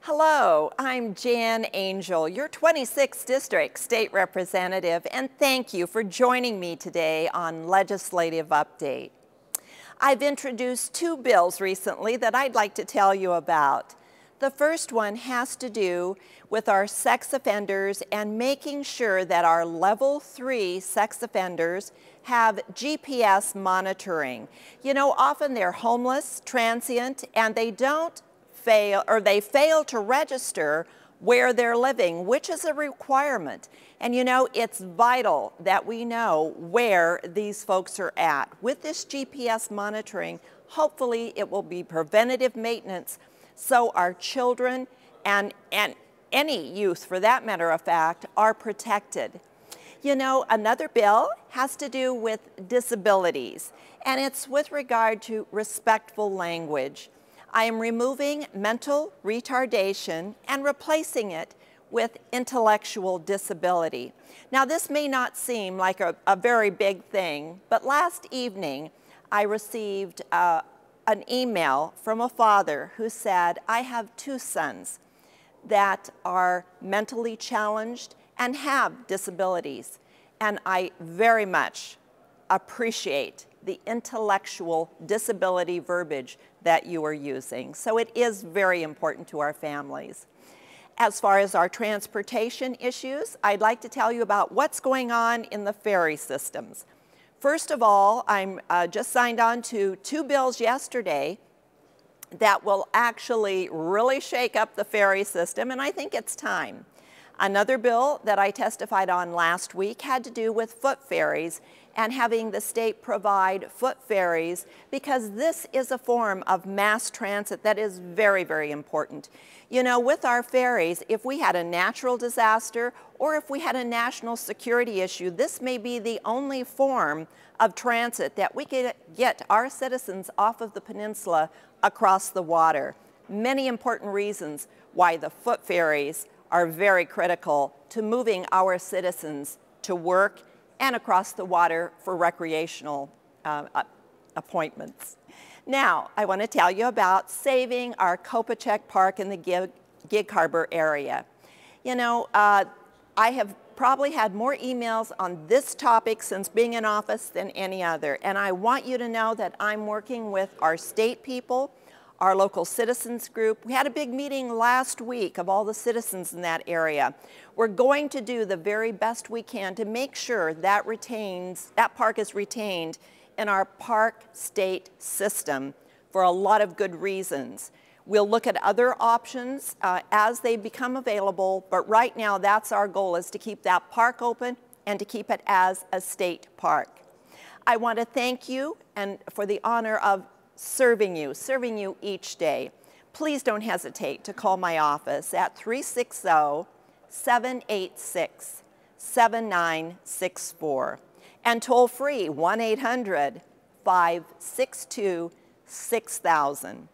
Hello, I'm Jan Angel, your 26th District State Representative, and thank you for joining me today on Legislative Update. I've introduced two bills recently that I'd like to tell you about. The first one has to do with our sex offenders and making sure that our Level 3 sex offenders have GPS monitoring. You know, often they're homeless, transient, and they fail to register where they're living, which is a requirement. And you know, it's vital that we know where these folks are at. With this GPS monitoring, hopefully it will be preventative maintenance so our children and any youth, for that matter of fact, are protected. You know, another bill has to do with disabilities, and it's with regard to respectful language. I am removing mental retardation and replacing it with intellectual disability. Now, this may not seem like a very big thing, but last evening I received an email from a father who said, I have two sons that are mentally challenged and have disabilities, and I very much appreciate the intellectual disability verbiage that you are using. So it is very important to our families. As far as our transportation issues, I'd like to tell you about what's going on in the ferry systems. First of all, I'm just signed on to two bills yesterday that will actually really shake up the ferry system, and I think it's time. Another bill that I testified on last week had to do with foot ferries and having the state provide foot ferries, because this is a form of mass transit that is very, very important. You know, with our ferries, if we had a natural disaster or if we had a national security issue, this may be the only form of transit that we could get our citizens off of the peninsula across the water. Many important reasons why the foot ferries are very critical to moving our citizens to work and across the water for recreational appointments. Now, I want to tell you about saving our Kopacek Park in the Gig Harbor area. You know, I have probably had more emails on this topic since being in office than any other, and I want you to know that I'm working with our state people, our local citizens group. We had a big meeting last week of all the citizens in that area. We're going to do the very best we can to make sure that park is retained in our park state system for a lot of good reasons. We'll look at other options as they become available, but right now that's our goal, is to keep that park open and to keep it as a state park. I want to thank you and for the honor of serving you each day. Please don't hesitate to call my office at 360-786-7964 and toll free 1-800-562-6000.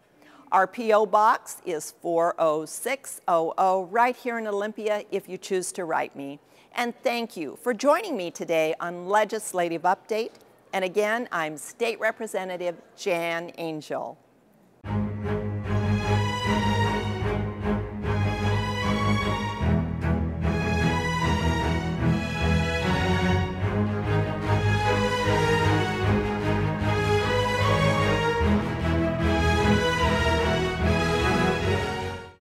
Our P.O. Box is 40600 right here in Olympia if you choose to write me. And thank you for joining me today on Legislative Update. And again, I'm State Representative Jan Angel.